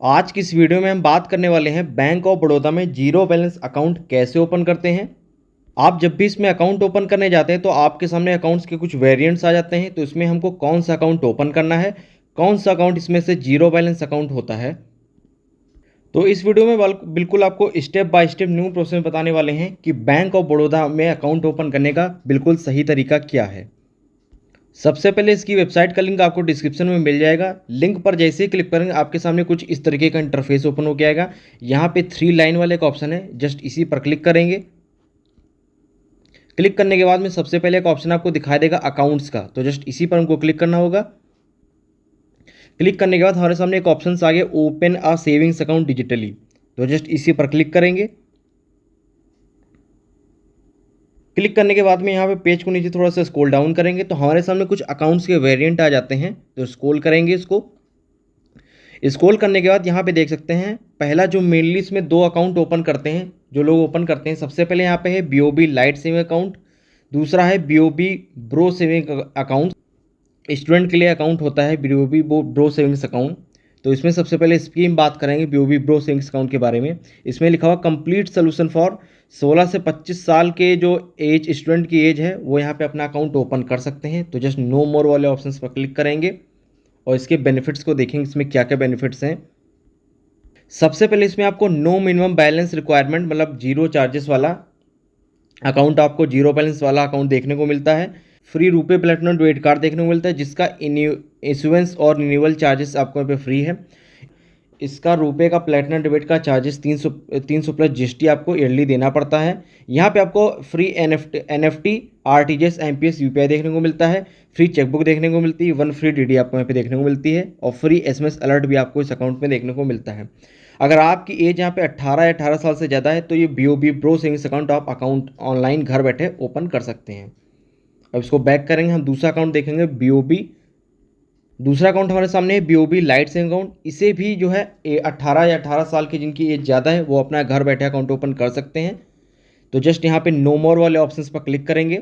आज की इस वीडियो में हम बात करने वाले हैं बैंक ऑफ बड़ौदा में जीरो बैलेंस अकाउंट कैसे ओपन करते हैं। आप जब भी इसमें अकाउंट ओपन करने जाते हैं तो आपके सामने अकाउंट्स के कुछ वेरिएंट्स आ जाते हैं। तो इसमें हमको कौन सा अकाउंट ओपन करना है, कौन सा अकाउंट इसमें से जीरो बैलेंस अकाउंट होता है। तो इस वीडियो में बिल्कुल आपको step by step new process बताने वाले हैं कि बैंक ऑफ बड़ौदा में अकाउंट ओपन करने का बिल्कुल सही तरीका क्या है। सबसे पहले इसकी वेबसाइट का लिंक आपको डिस्क्रिप्शन में मिल जाएगा। लिंक पर जैसे ही क्लिक करेंगे आपके सामने कुछ इस तरीके का इंटरफेस ओपन हो के आएगा। यहाँ पे 3 लाइन वाले का ऑप्शन है, जस्ट इसी पर क्लिक करेंगे। क्लिक करने के बाद में सबसे पहले एक ऑप्शन आपको दिखाई देगा अकाउंट्स का, तो जस्ट इसी पर हमको क्लिक करना होगा। क्लिक करने के बाद हमारे सामने एक ऑप्शन आ गया open a savings account digitally, तो जस्ट इसी पर क्लिक करेंगे। क्लिक करने के बाद में यहाँ पे पेज को नीचे थोड़ा सा स्क्रॉल डाउन करेंगे तो हमारे सामने कुछ अकाउंट्स के वेरिएंट आ जाते हैं। तो स्क्रॉल करेंगे, इसको स्क्रॉल करने के बाद यहाँ पे देख सकते हैं पहला जो मेनली इसमें दो अकाउंट ओपन करते हैं, जो लोग ओपन करते हैं, सबसे पहले यहाँ पे है बीओबी लाइट सेविंग अकाउंट, दूसरा है BOB bro saving account. Student के लिए अकाउंट होता है बीओबी ब्रो सेविंग्स अकाउंट। तो इसमें सबसे पहले इसकी हम बात करेंगे बीओबी ब्रो सेविंग्स अकाउंट के बारे में। इसमें लिखा हुआ कंप्लीट सोल्यूशन फॉर 16 से 25 साल के जो एज स्टूडेंट की एज है वो यहाँ पे अपना अकाउंट ओपन कर सकते हैं। तो जस्ट नो मोर वाले ऑप्शन पर क्लिक करेंगे और इसके बेनिफिट्स को देखेंगे इसमें क्या क्या बेनिफिट्स हैं। सबसे पहले इसमें आपको नो मिनिमम बैलेंस रिक्वायरमेंट मतलब जीरो चार्जेस वाला अकाउंट, आपको जीरो बैलेंस वाला अकाउंट देखने को मिलता है। फ्री रुपए प्लेटिनम डेबिट कार्ड देखने को मिलता है जिसका इशुएंस और रिन्यूअल चार्जेस आपको यहाँ पे फ्री है। इसका रुपए का प्लेटिनम डेबिट का चार्जेस 300 प्लस जीएसटी आपको ईयरली देना पड़ता है। यहाँ पे आपको free NFT RTGS MPS UPI देखने को मिलता है, फ्री चेकबुक देखने को मिलती है, 1 फ्री डीडी आपको यहाँ पे देखने को मिलती है और फ्री एसएमएस अलर्ट भी आपको इस अकाउंट में देखने को मिलता है। अगर आपकी एज यहाँ पे 18 या 18 साल से ज़्यादा है तो ये बीओबी ब्रो सेविंग्स अकाउंट आप अकाउंट ऑनलाइन घर बैठे ओपन कर सकते हैं। अब इसको बैक करेंगे, हम दूसरा अकाउंट देखेंगे बीओबी। दूसरा अकाउंट हमारे सामने है बीओबी लाइट सेविंग अकाउंट। इसे भी जो है 18 या 18 साल की जिनकी एज ज़्यादा है वो अपना घर बैठे अकाउंट ओपन कर सकते हैं। तो जस्ट यहाँ पे नो मोर वाले ऑप्शंस पर क्लिक करेंगे,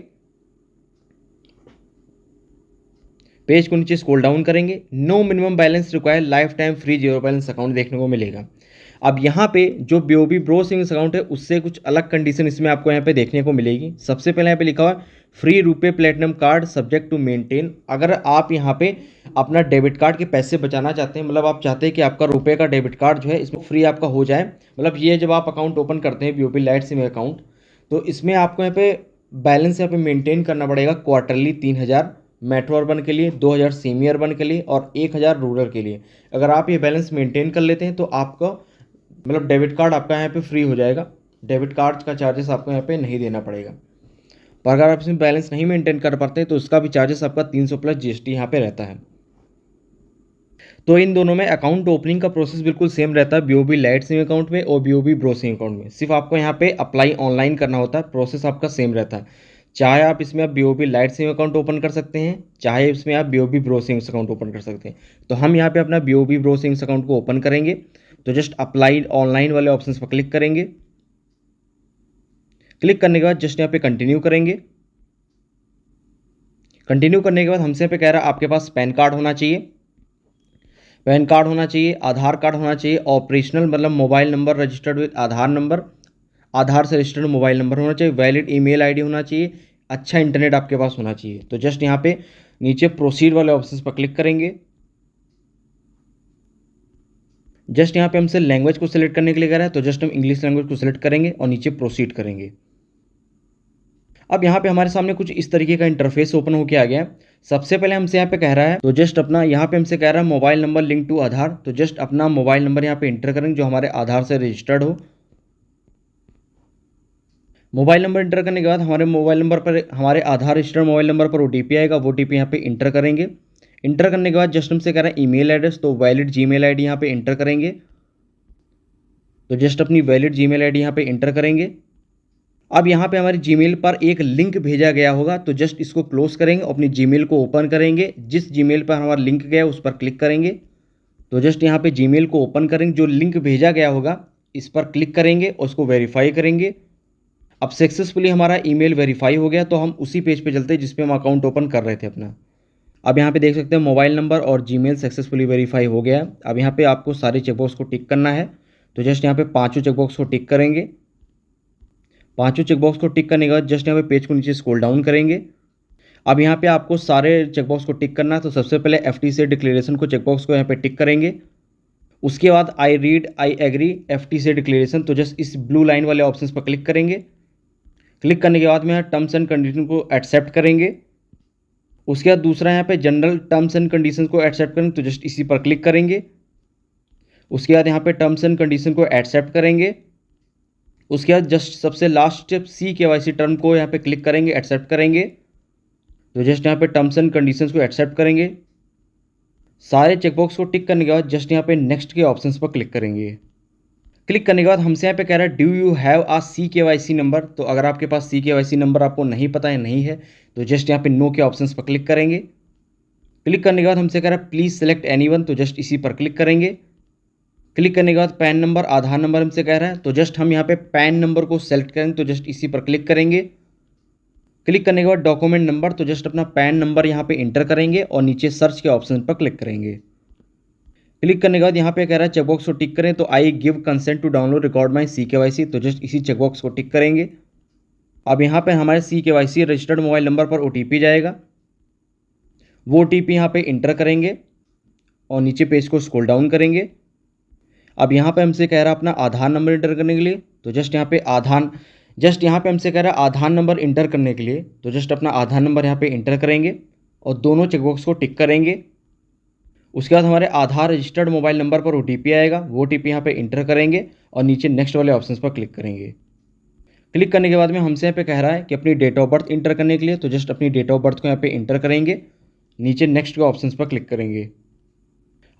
पेज को नीचे स्क्रॉल डाउन करेंगे, no minimum balance require life time free zero balance account देखने को मिलेगा। अब यहाँ पे जो बीओबी ब्रो सेविंग्स अकाउंट है उससे कुछ अलग कंडीशन इसमें आपको यहाँ पे देखने को मिलेगी। सबसे पहले यहाँ पे लिखा हुआ फ्री रुपए platinum card subject to maintain. अगर आप यहाँ पे अपना डेबिट कार्ड के पैसे बचाना चाहते हैं, मतलब आप चाहते हैं कि आपका रुपए का डेबिट कार्ड जो है इसमें फ्री आपका हो जाए, मतलब ये जब आप अकाउंट ओपन करते हैं बीओबी लाइट सेविंग अकाउंट तो इसमें आपको यहाँ पे बैलेंस यहाँ पे मेंटेन करना पड़ेगा क्वार्टरली 3000 मेट्रो अर्बन के लिए, 2000 सेमी अर्बन के लिए और 1000 रूरल के लिए। अगर आप ये बैलेंस मेंटेन कर लेते हैं तो आपका मतलब डेबिट कार्ड आपका यहाँ पे फ्री हो जाएगा, डेबिट कार्ड का चार्जेस आपको यहाँ पे नहीं देना पड़ेगा। पर अगर आप इसमें बैलेंस नहीं मेंटेन कर पाते हैं तो उसका भी चार्जेस आपका 300 प्लस जीएसटी यहाँ पे रहता है। तो इन दोनों में अकाउंट ओपनिंग का प्रोसेस बिल्कुल सेम रहता है बीओबी लाइट सेविंग अकाउंट में और बीओबी ब्रो सेविंग अकाउंट में। सिर्फ आपको यहाँ पे अप्लाई ऑनलाइन करना होता है, प्रोसेस आपका सेम रहता है। चाहे आप इसमें आप BOB light saving account open कर सकते हैं, चाहे इसमें आप BOB bro savings account open कर सकते हैं। तो हम यहाँ पे अपना बीओबी ब्रो सेविंग्स अकाउंट को ओपन करेंगे। तो जस्ट अप्लाई ऑनलाइन वाले ऑप्शंस पर क्लिक करेंगे। क्लिक करने के बाद जस्ट यहाँ पे कंटिन्यू करेंगे। कंटिन्यू करने के बाद हमसे यहाँ पे कह रहा है आपके पास पैन कार्ड होना चाहिए, पैन कार्ड होना चाहिए, आधार कार्ड होना चाहिए, ऑपरेशनल मतलब mobile number registered with Aadhaar number, Aadhaar से रजिस्टर्ड मोबाइल नंबर होना चाहिए, वैलिड ईमेल आईडी होना चाहिए, अच्छा इंटरनेट आपके पास होना चाहिए। तो जस्ट यहाँ पे नीचे प्रोसीड वाले ऑप्शंस पर क्लिक करेंगे। जस्ट यहाँ पे हमसे लैंग्वेज को सिलेक्ट करने के लिए कह रहा है तो जस्ट हम इंग्लिश लैंग्वेज को सिलेक्ट करेंगे और नीचे प्रोसीड करेंगे। अब यहाँ पे हमारे सामने कुछ इस तरीके का इंटरफेस ओपन होके आ गया। सबसे पहले हमसे यहाँ पे कह रहा है तो जस्ट अपना यहाँ पे हमसे कह रहा है मोबाइल नंबर लिंक टू आधार, तो जस्ट अपना मोबाइल नंबर यहाँ पे इंटर करेंगे जो हमारे आधार से रजिस्टर्ड हो। मोबाइल नंबर इंटर करने के बाद हमारे मोबाइल नंबर पर हमारे आधार रजिस्टर्ड मोबाइल नंबर पर ओटीपी आएगा, वो ओटीपी यहाँ पे इंटर करेंगे। इंटर करने के बाद जस्ट हमसे कह रहा है ईमेल एड्रेस, तो वैलिड जीमेल आईडी यहाँ पे इंटर करेंगे। तो जस्ट अपनी वैलिड जीमेल आईडी यहाँ पे इंटर करेंगे। अब यहाँ पे हमारे जीमेल पर एक लिंक भेजा गया होगा तो जस्ट इसको क्लोज करेंगे, अपनी जीमेल को ओपन करेंगे। जिस जीमेल पर हमारा लिंक गया उस पर क्लिक करेंगे। तो जस्ट यहाँ पे जीमेल को ओपन करेंगे, जो लिंक भेजा गया होगा इस पर क्लिक करेंगे और उसको वेरीफाई करेंगे। अब सक्सेसफुली हमारा ईमेल वेरीफाई हो गया तो हम उसी पेज पे चलते हैं जिस पे हम अकाउंट ओपन कर रहे थे अपना। अब यहाँ पे देख सकते हैं मोबाइल नंबर और जीमेल सक्सेसफुली वेरीफाई हो गया है। अब यहाँ पे आपको सारे चेकबॉक्स को टिक करना है, तो जस्ट यहाँ पे पाँचों चेकबॉक्स को टिक करेंगे। पाँचों चेकबॉक्स को टिक करने के बाद जस्ट यहाँ पे पेज को नीचे स्क्रॉल डाउन करेंगे। अब यहाँ पे आपको सारे चेकबॉक्स को टिक करना है, तो सबसे पहले FTC डिक्लेरेशन को चेकबॉक्स को यहाँ पे टिक करेंगे। उसके बाद I read I agree FTC declaration, तो जस्ट इस ब्लू लाइन वाले ऑप्शन पर क्लिक करेंगे। क्लिक करने के बाद में यहाँ टर्म्स एंड कंडीशन को एक्सेप्ट करेंगे। उसके बाद दूसरा यहाँ पे जनरल टर्म्स एंड कंडीशन को एक्सेप्ट करेंगे, तो जस्ट इसी पर क्लिक करेंगे। उसके बाद यहाँ पे टर्म्स एंड कंडीशन को एक्सेप्ट करेंगे। उसके बाद जस्ट सबसे लास्ट स्टेप CKYC टर्म को यहाँ पे क्लिक करेंगे, एक्सेप्ट करेंगे। तो जस्ट यहाँ पे टर्म्स एंड कंडीशंस को एक्सेप्ट करेंगे। सारे चेकबॉक्स को टिक करने के बाद जस्ट यहाँ पे नेक्स्ट के ऑप्शंस पर क्लिक करेंगे। क्लिक करने के बाद हमसे यहाँ पे कह रहा है do you have a CKYC number, तो अगर आपके पास CKYC नंबर आपको नहीं पता है, नहीं है, तो जस्ट यहाँ पे नो के ऑप्शंस पर क्लिक करेंगे। क्लिक करने के बाद हमसे कह रहा है प्लीज़ सेलेक्ट एनीवन, तो जस्ट इसी पर क्लिक करेंगे। क्लिक करने के बाद पैन नंबर आधार नंबर हमसे कह रहा है, तो जस्ट हम यहाँ पे पैन नंबर को सेलेक्ट करेंगे, तो जस्ट इसी पर क्लिक करेंगे। क्लिक करने के बाद डॉक्यूमेंट नंबर, तो जस्ट अपना पैन नंबर यहाँ पे इंटर करेंगे और नीचे सर्च के ऑप्शन पर क्लिक करेंगे। क्लिक करने के बाद यहाँ पे कह रहा है चेकबॉक्स को टिक करें, तो I give consent to download record my CKYC, तो जस्ट इसी चेकबॉक्स को टिक करेंगे। अब यहाँ पे हमारे CKYC रजिस्टर्ड मोबाइल नंबर पर OTP जाएगा, वो OTP यहाँ पे इंटर करेंगे और नीचे पेज को स्क्रॉल डाउन करेंगे। अब यहाँ पे हमसे कह रहा है अपना आधार नंबर इंटर करने के लिए, तो जस्ट यहाँ पे हमसे कह रहा है आधार नंबर इंटर करने के लिए, तो जस्ट अपना आधार नंबर यहाँ पे इंटर करेंगे और दोनों चेकबॉक्स को टिक करेंगे। उसके बाद हमारे आधार रजिस्टर्ड मोबाइल नंबर पर OTP आएगा, वो OTP यहाँ पे इंटर करेंगे और नीचे नेक्स्ट वाले ऑप्शंस पर क्लिक करेंगे। क्लिक करने के बाद में हमसे यहाँ पे कह रहा है कि अपनी डेट ऑफ बर्थ इंटर करने के लिए, तो जस्ट अपनी डेट ऑफ बर्थ को यहाँ पे इंटर करेंगे, नीचे नेक्स्ट के ऑप्शंस पर क्लिक करेंगे।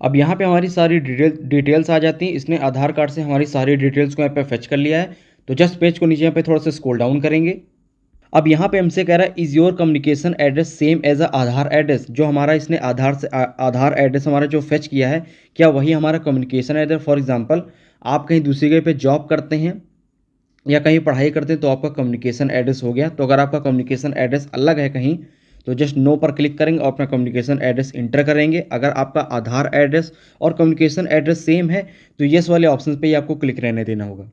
अब यहाँ पे हमारी सारी डिटेल्स आ जाती हैं। इसने आधार कार्ड से हमारी सारी डिटेल्स को यहाँ पे फेच कर लिया है, तो जस्ट पेज को नीचे यहाँ पे थोड़ा सा स्क्रॉल डाउन करेंगे। अब यहाँ पे हमसे कह रहा है is your communication address same as a Aadhaar address, जो हमारा इसने आधार एड्रेस हमारा जो फेच किया है, क्या वही हमारा कम्युनिकेशन एड्रेस। फॉर एग्जांपल आप कहीं दूसरी जगह पे जॉब करते हैं या कहीं पढ़ाई करते हैं, तो आपका कम्युनिकेशन एड्रेस हो गया। तो अगर आपका कम्युनिकेशन एड्रेस अलग है कहीं, तो जस्ट नो पर क्लिक करेंगे और अपना कम्युनिकेशन एड्रेस इंटर करेंगे। अगर आपका आधार एड्रेस और कम्युनिकेशन एड्रेस सेम है, तो येस वाले ऑप्शन पे ही आपको क्लिक रहने देना होगा।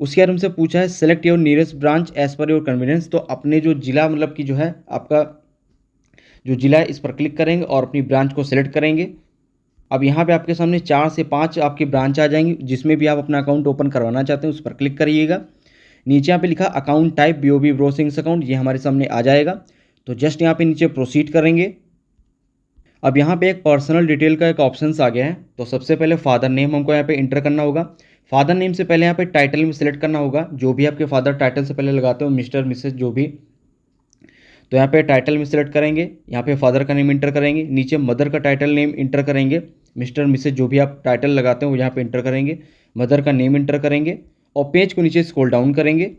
उसके बाद हमसे पूछा है select your nearest branch as per your convenience, तो अपने जो जिला मतलब कि जो है आपका जो जिला है इस पर क्लिक करेंगे और अपनी ब्रांच को सेलेक्ट करेंगे। अब यहाँ पे आपके सामने 4 से 5 आपकी ब्रांच आ जाएंगी, जिसमें भी आप अपना अकाउंट ओपन करवाना चाहते हैं उस पर क्लिक करिएगा। नीचे यहाँ पे लिखा अकाउंट टाइप BOB ब्रोसिंग्स अकाउंट, ये हमारे सामने आ जाएगा, तो जस्ट यहाँ पे नीचे प्रोसीड करेंगे। अब यहाँ पे एक पर्सनल डिटेल का एक ऑप्शन आ गया है, तो सबसे पहले फादर नेम हमको यहाँ पे इंटर करना होगा। फादर नेम से पहले यहाँ पे टाइटल में सिलेक्ट करना होगा, जो भी आपके फादर टाइटल से पहले लगाते हो, मिस्टर मिसेस जो भी, तो यहाँ पे टाइटल में सिलेक्ट करेंगे। यहाँ पे फादर का नेम इंटर करेंगे, नीचे मदर का टाइटल नेम इंटर करेंगे, मिस्टर मिसेस जो भी आप टाइटल लगाते हो वो यहाँ पे इंटर करेंगे, मदर का नेम इंटर करेंगे और पेज को नीचे स्क्रॉल डाउन करेंगे।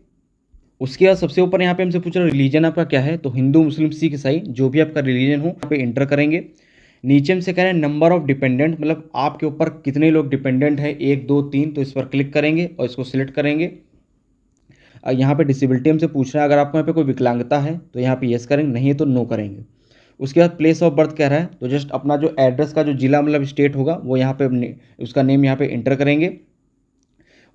उसके बाद सबसे ऊपर यहाँ पे हमसे पूछ रहा है रिलीजन आपका क्या है, तो हिंदू मुस्लिम सिख ईसाई जो भी आपका रिलीजन हो यहाँ पे इंटर करेंगे। नीचे हमसे कह रहे हैं नंबर ऑफ डिपेंडेंट, मतलब आपके ऊपर कितने लोग डिपेंडेंट हैं, 1 2 3, तो इस पर क्लिक करेंगे और इसको सिलेक्ट करेंगे। यहाँ पे डिसेबिलिटी हमसे पूछ रहा है, अगर आपको यहाँ पे कोई विकलांगता है तो यहाँ पे येस करेंगे, नहीं है तो नो करेंगे। उसके बाद प्लेस ऑफ बर्थ कह रहा है, तो जस्ट अपना जो एड्रेस का जो जिला मतलब स्टेट होगा वो यहाँ पे उसका नेम यहाँ पे इंटर करेंगे।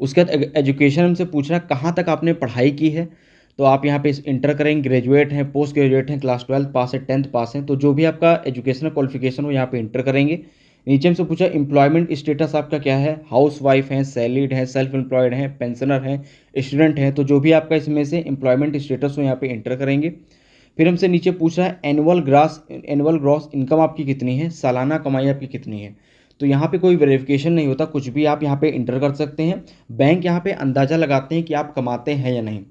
उसके बाद एजुकेशन हमसे पूछ रहा है कहाँ तक आपने पढ़ाई की है, तो आप यहाँ पे इंटर करेंगे, ग्रेजुएट हैं, पोस्ट ग्रेजुएट हैं, क्लास 12 पास है, 10th पास हैं, तो जो भी आपका एजुकेशनल क्वालिफिकेशन हो यहाँ पे इंटर करेंगे। नीचे हमसे पूछा एम्प्लॉयमेंट स्टेटस आपका क्या है, हाउस वाइफ हैं, सैलरीड हैं, सेल्फ एम्प्लॉयड हैं, पेंशनर हैं, स्टूडेंट हैं, तो जो भी आपका इसमें से एम्प्लॉयमेंट स्टेटस हो यहाँ पे इंटर करेंगे। फिर हमसे नीचे पूछ रहा है एनुअल ग्रॉस इनकम आपकी कितनी है, सालाना कमाई आपकी कितनी है, तो यहाँ पे कोई वेरिफिकेशन नहीं होता, कुछ भी आप यहाँ पे इंटर कर सकते हैं। बैंक यहाँ पे अंदाज़ा लगाते हैं कि आप कमाते हैं या नहीं,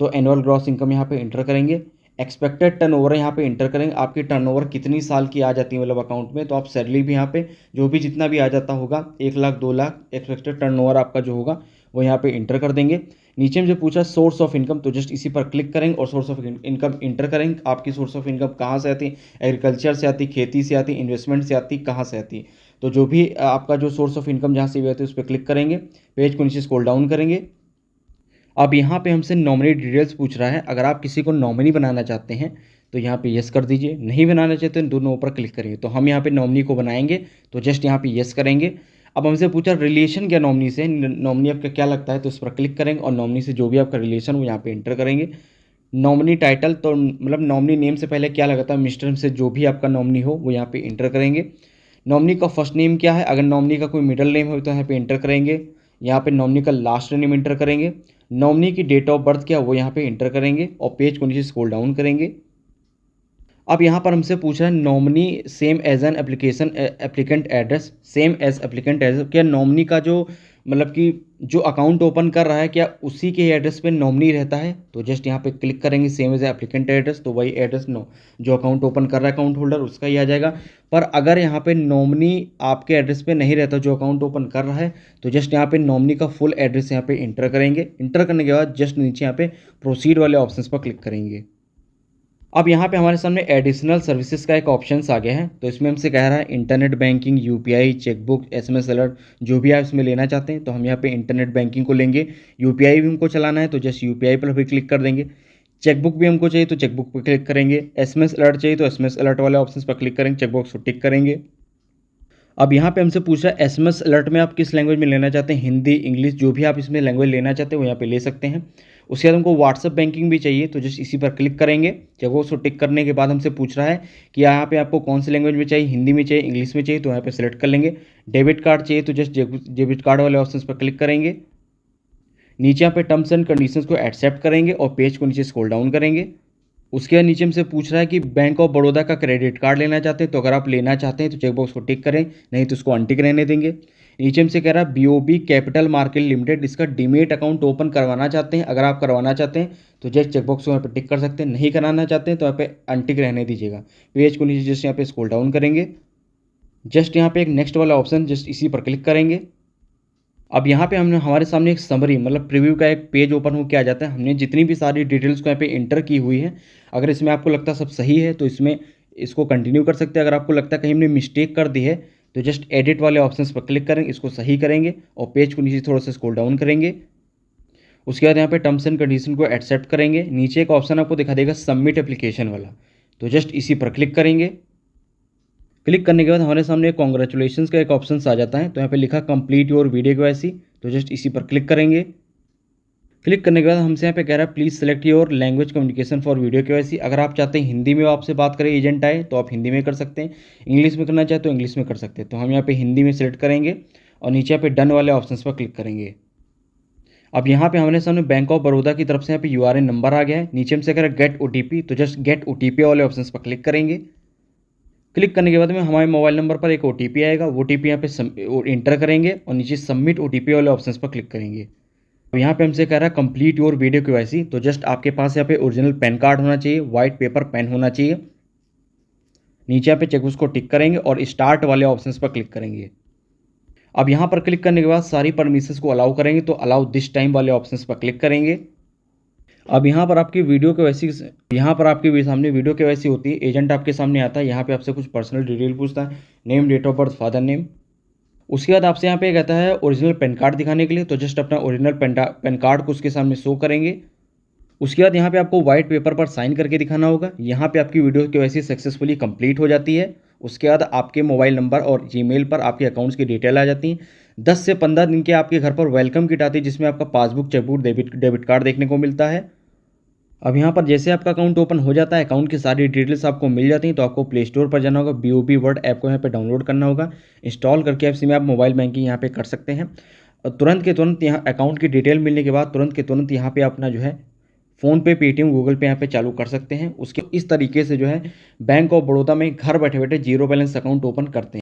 तो एनुअल ग्रॉस इनकम यहाँ पे इंटर करेंगे। एक्सपेक्टेड टर्नओवर यहाँ पे इंटर करेंगे, आपकी टर्नओवर कितनी साल की आ जाती है मतलब अकाउंट में, तो आप सैलरी भी यहाँ पे जो भी जितना भी आ जाता होगा 1 लाख 2 लाख एक्सपेक्टेड टर्नओवर आपका जो होगा वो यहाँ पे इंटर कर देंगे। नीचे में जो पूछा सोर्स ऑफ इनकम, तो जस्ट इसी पर क्लिक करेंगे और सोर्स ऑफ इनकम इंटर करेंगे। आपकी सोर्स ऑफ इनकम कहाँ से आती, एग्रीकल्चर से आती, खेती से आती, इन्वेस्टमेंट से आती, कहाँ से आती, तो जो भी आपका जो सोर्स ऑफ इनकम जहाँ से भी आती है उस पर क्लिक करेंगे, पेज को नीचे स्क्रॉल डाउन करेंगे। अब यहाँ पे हमसे नॉमिनी डिटेल्स पूछ रहा है, अगर आप किसी को नॉमिनी बनाना चाहते हैं तो यहाँ पे येस कर दीजिए। नहीं बनाना चाहते हैं दोनों ऊपर क्लिक करेंगे। तो हम यहाँ पे नॉमिनी को बनाएंगे, तो जस्ट यहाँ पे येस करेंगे। अब हमसे पूछा रिलेशन क्या नॉमिनी से, नॉमिनी आपका क्या लगता है, तो उस पर क्लिक करेंगे और नॉमिनी से जो भी आपका रिलेशन वो यहाँ पे इंटर करेंगे। नॉमिनी टाइटल, तो मतलब नॉमिनी नेम से पहले क्या लगाता है, मिस्टर से जो भी आपका नॉमिनी हो वो यहाँ पे इंटर करेंगे। नॉमिनी का फर्स्ट नेम क्या है, अगर नॉमिनी का कोई मिडिल नेम हो तो यहाँ पे इंटर करेंगे। यहाँ पे नॉमिनी का लास्ट नेम इंटर करेंगे। नॉमिनी की डेट ऑफ बर्थ क्या है वो यहाँ पे इंटर करेंगे और पेज को नीचे स्क्रॉल डाउन करेंगे। अब यहाँ पर हमसे पूछ रहा है nominee same as an application applicant address, same as applicant address, क्या नॉमिनी का जो मतलब कि जो अकाउंट ओपन कर रहा है क्या उसी के एड्रेस पे नॉमिनी रहता है, तो जस्ट यहाँ पे क्लिक करेंगे सेम एज एप्लीकेंट एड्रेस, तो वही एड्रेस जो अकाउंट ओपन कर रहा है अकाउंट होल्डर उसका ही आ जाएगा। पर अगर यहाँ पे नॉमिनी आपके एड्रेस पे नहीं रहता जो अकाउंट ओपन कर रहा है, तो जस्ट यहाँ पे नॉमिनी का फुल एड्रेस यहाँ पे इंटर करेंगे। इंटर करने के बाद जस्ट नीचे यहाँ पे प्रोसीड वाले ऑप्शन पर क्लिक करेंगे। अब यहाँ पे हमारे सामने एडिशनल सर्विसेज का एक ऑप्शन आ गया है, तो इसमें हमसे कह रहा है internet banking, UPI, chequebook, SMS alert, जो भी आप इसमें लेना चाहते हैं। तो हम यहाँ पे इंटरनेट बैंकिंग को लेंगे। यूपीआई भी हमको चलाना है तो जस्ट यूपीआई पर भी क्लिक कर देंगे। चेकबुक भी हमको चाहिए तो चेकबुक पर क्लिक करेंगे। एसएमएस अलर्ट चाहिए तो एसएमएस अलर्ट वाले ऑप्शन पर क्लिक करेंगे, चेकबॉक्स को टिक करेंगे। अब यहाँ पे हमसे पूछ रहा है एसएमएस अलर्ट में आप किस लैंग्वेज में लेना चाहते हैं, हिंदी, इंग्लिश, जो भी आप इसमें लैंग्वेज लेना चाहते हैं वो यहाँ पे ले सकते हैं। उसके बाद हमको व्हाट्सअप बैंकिंग भी चाहिए, तो जस्ट इसी पर क्लिक करेंगे। जब वो उसको टिक करने के बाद हमसे पूछ रहा है कि यहाँ पे आपको कौन सी लैंग्वेज में चाहिए, हिंदी में चाहिए, इंग्लिश में चाहिए, तो यहाँ पे सेलेक्ट कर लेंगे। डेबिट कार्ड चाहिए तो जस्ट डेबिट कार्ड वाले ऑप्शन पर क्लिक करेंगे। नीचे यहाँ पे टर्म्स एंड कंडीशंस को एक्सेप्ट करेंगे और पेज को नीचे स्क्रॉल डाउन करेंगे। उसके बाद नीचे हमसे पूछ रहा है कि बैंक ऑफ बड़ौदा का क्रेडिट कार्ड लेना चाहते हैं, तो अगर आप लेना चाहते हैं तो चेकबॉक्स को टिक करें, नहीं तो उसको अनटिक रहने देंगे। नीचे हमसे कह रहा है बीओबी कैपिटल मार्केट लिमिटेड, इसका डीमेट अकाउंट ओपन करवाना चाहते हैं, अगर आप करवाना चाहते हैं तो जस्ट चेकबॉक्स को यहाँ पे टिक कर सकते हैं, नहीं कराना चाहते हैं तो यहाँ पे अनटिक रहने दीजिएगा। पेज को नीचे जस्ट यहाँ पे स्क्रॉल डाउन करेंगे। जस्ट यहाँ पे एक नेक्स्ट वाला ऑप्शन जस्ट इसी पर क्लिक करेंगे। अब यहाँ पे हमने हमारे सामने एक समरी मतलब प्रीव्यू का एक पेज ओपन हो के आ जाता है। हमने जितनी भी सारी डिटेल्स को यहाँ पे इंटर की हुई है, अगर इसमें आपको लगता है सब सही है तो इसमें इसको कंटिन्यू कर सकते हैं। अगर आपको लगता है कहीं हमने मिस्टेक कर दी है तो जस्ट एडिट वाले ऑप्शंस पर क्लिक करेंगे, इसको सही करेंगे और पेज को नीचे थोड़ा सा स्क्रॉल डाउन करेंगे। उसके बाद यहाँ पे टर्म्स एंड कंडीशन को एक्सेप्ट करेंगे। नीचे एक ऑप्शन आपको दिखा देगा सबमिट एप्लीकेशन वाला, तो जस्ट इसी पर क्लिक करेंगे। क्लिक करने के बाद हमारे सामने कॉन्ग्रेचुलेशंस का एक ऑप्शन आ जाता है, तो यहाँ पे लिखा कंप्लीट योर वीडियो केवाईसी, तो जस्ट इसी पर क्लिक करेंगे। क्लिक करने के बाद हमसे यहाँ पे कह रहा है please select your language communication for video KYC, अगर आप चाहते हैं हिंदी में आपसे बात करें एजेंट आए तो आप हिंदी में कर सकते हैं, इंग्लिश में करना चाहे तो इंग्लिश में कर सकते हैं। तो हम यहाँ पे हिंदी में सेलेक्ट करेंगे और नीचे यहाँ पे डन वाले ऑप्शन पर क्लिक करेंगे। अब यहाँ पे हमारे सामने बैंक ऑफ बड़ौदा की तरफ से यहाँ पे यूआरएन नंबर आ गया है। नीचे हमसे कह रहा है गेट ओटीपी, तो जस्ट गेट ओटीपी वाले ऑप्शन पर क्लिक करेंगे। क्लिक करने के बाद में हमारे मोबाइल नंबर पर एक ओटीपी आएगा, वो ओटीपी यहाँ पे इंटर करेंगे और नीचे सबमिट ओटीपी वाले ऑप्शन पर क्लिक करेंगे। अब यहाँ पे हमसे कह रहा है कंप्लीट योर वीडियो केवाईसी, तो जस्ट आपके पास यहाँ पे ओरिजिनल पैन कार्ड होना चाहिए, वाइट पेपर पेन होना चाहिए। नीचे यहाँ पे चेक उसको टिक करेंगे और स्टार्ट वाले ऑप्शन पर क्लिक करेंगे। अब यहाँ पर क्लिक करने के बाद सारी परमिशंस को अलाउ करेंगे, तो अलाउ दिस टाइम वाले ऑप्शन पर क्लिक करेंगे। अब यहाँ पर आपकी वीडियो केवाईसी सामने वीडियो केवाईसी होती है, एजेंट आपके सामने आता है, यहाँ पे आपसे कुछ पर्सनल डिटेल पूछता है, name, date of birth, father name. उसके बाद आपसे यहाँ पे कहता है ओरिजिनल पैन कार्ड दिखाने के लिए, तो जस्ट अपना ओरिजिनल पैन कार्ड को उसके सामने शो करेंगे। उसके बाद यहाँ पे आपको व्हाइट पेपर पर साइन करके दिखाना होगा। यहाँ पे आपकी वीडियो केवाईसी सक्सेसफुली कंप्लीट हो जाती है। उसके बाद आपके मोबाइल नंबर और जीमेल पर आपके अकाउंट्स की डिटेल आ जाती हैं। 10 से 15 दिन के आपके घर पर वेलकम किट आती है, जिसमें आपका पासबुक, चेकबुक, डेबिट कार्ड देखने को मिलता है। अब यहाँ पर जैसे आपका अकाउंट ओपन हो जाता है, अकाउंट की सारी डिटेल्स आपको मिल जाती हैं, तो आपको प्ले स्टोर पर जाना होगा, BOB वर्ड ऐप को यहाँ पे डाउनलोड करना होगा। इंस्टॉल करके ऐप में आप मोबाइल बैंकिंग यहाँ पे कर सकते हैं। और तुरंत के तुरंत यहाँ अकाउंट की डिटेल मिलने के बाद तुरंत के तुरंत यहाँ पे अपना जो है फ़ोनपे, पेटीएम, गूगल पे यहाँ पे चालू कर सकते हैं। उसके इस तरीके से जो है बैंक ऑफ बड़ौदा में घर बैठे बैठे जीरो बैलेंस अकाउंट ओपन करते हैं।